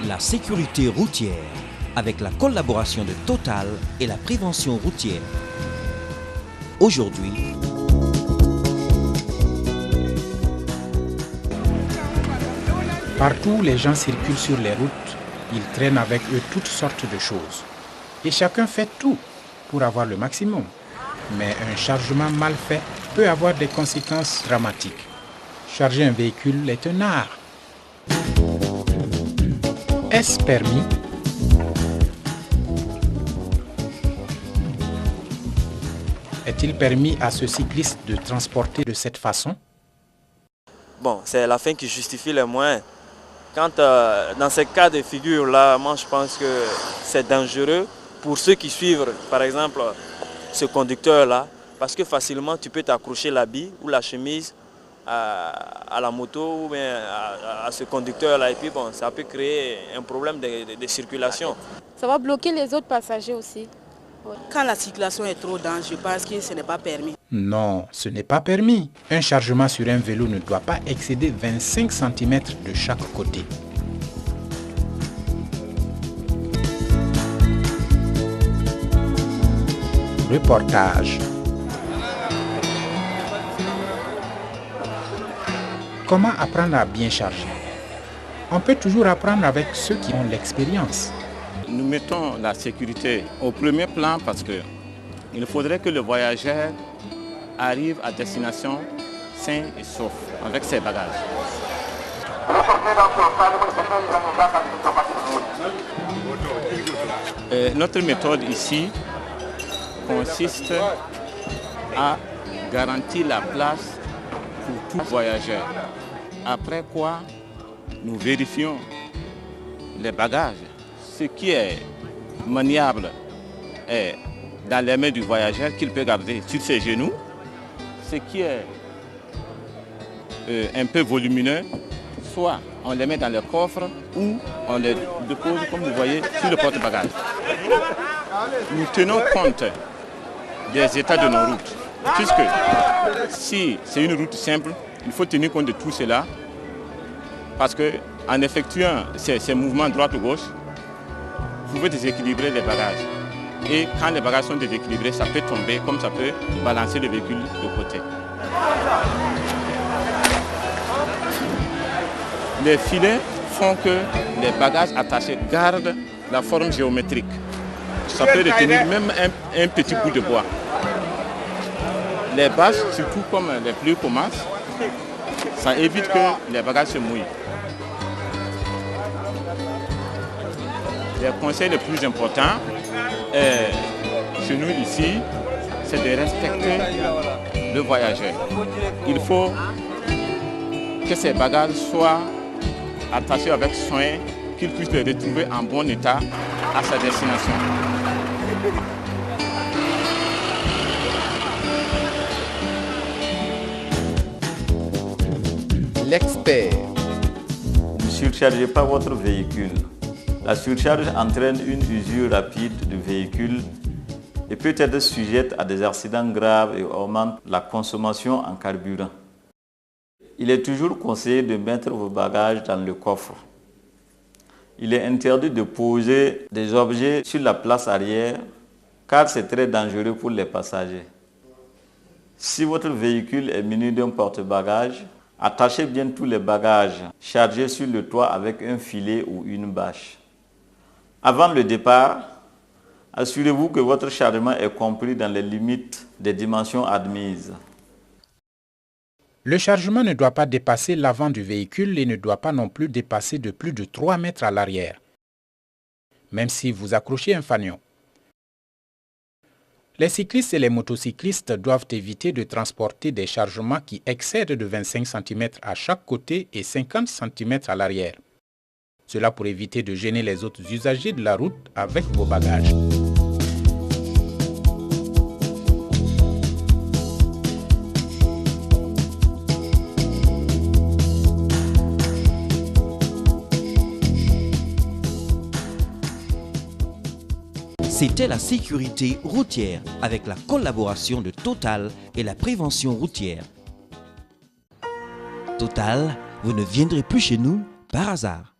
La sécurité routière avec la collaboration de Total et la prévention routière. Aujourd'hui, partout où les gens circulent sur les routes, ils traînent avec eux toutes sortes de choses. Et chacun fait tout pour avoir le maximum. Mais un chargement mal fait peut avoir des conséquences dramatiques. Charger un véhicule est un art. Est-ce permis? Est-il permis à ce cycliste de transporter de cette façon? Bon, c'est la fin qui justifie les moyens. Quand dans ces cas de figure-là, moi je pense que c'est dangereux pour ceux qui suivent, par exemple, ce conducteur-là, parce que facilement tu peux t'accrocher l'habit ou la chemise à la moto ou bien à ce conducteur-là, et puis bon, ça peut créer un problème de circulation. Ça va bloquer les autres passagers aussi. Quand la circulation est trop dense, je pense que ce n'est pas permis. Non, ce n'est pas permis. Un chargement sur un vélo ne doit pas excéder 25 cm de chaque côté. Reportage. Comment apprendre à bien charger? On peut toujours apprendre avec ceux qui ont l'expérience. Nous mettons la sécurité au premier plan parce qu'il faudrait que le voyageur arrive à destination sain et sauf avec ses bagages. Notre méthode ici consiste à garantir la place pour tout voyageur. Après quoi, nous vérifions les bagages. Ce qui est maniable est dans les mains du voyageur qu'il peut garder sur ses genoux. Ce qui est un peu volumineux, soit on les met dans le coffre ou on les dépose, comme vous voyez, sur le porte-bagages. Nous tenons compte des états de nos routes, puisque si c'est une route simple, il faut tenir compte de tout cela, parce qu'en effectuant ces mouvements droite-gauche, vous pouvez déséquilibrer les bagages. Et quand les bagages sont déséquilibrés, ça peut tomber, comme ça peut balancer le véhicule de côté. Les filets font que les bagages attachés gardent la forme géométrique. Ça peut retenir même un petit bout de bois. Les bâches, surtout comme les pluies commencent, ça évite que les bagages se mouillent. Le conseil le plus important chez nous ici, c'est de respecter le voyageur. Il faut que ces bagages soient attachés avec soin, qu'il puisse les retrouver en bon état à sa destination. L'expert. Ne surchargez pas votre véhicule. La surcharge entraîne une usure rapide du véhicule et peut être sujette à des accidents graves et augmente la consommation en carburant. Il est toujours conseillé de mettre vos bagages dans le coffre. Il est interdit de poser des objets sur la place arrière car c'est très dangereux pour les passagers. Si votre véhicule est muni d'un porte-bagages, attachez bien tous les bagages chargés sur le toit avec un filet ou une bâche. Avant le départ, assurez-vous que votre chargement est compris dans les limites des dimensions admises. Le chargement ne doit pas dépasser l'avant du véhicule et ne doit pas non plus dépasser de plus de 3 mètres à l'arrière, même si vous accrochez un fanion. Les cyclistes et les motocyclistes doivent éviter de transporter des chargements qui excèdent de 25 cm à chaque côté et 50 cm à l'arrière. Cela pour éviter de gêner les autres usagers de la route avec vos bagages. c'était la sécurité routière avec la collaboration de Total et la prévention routière. Total, vous ne viendrez plus chez nous par hasard.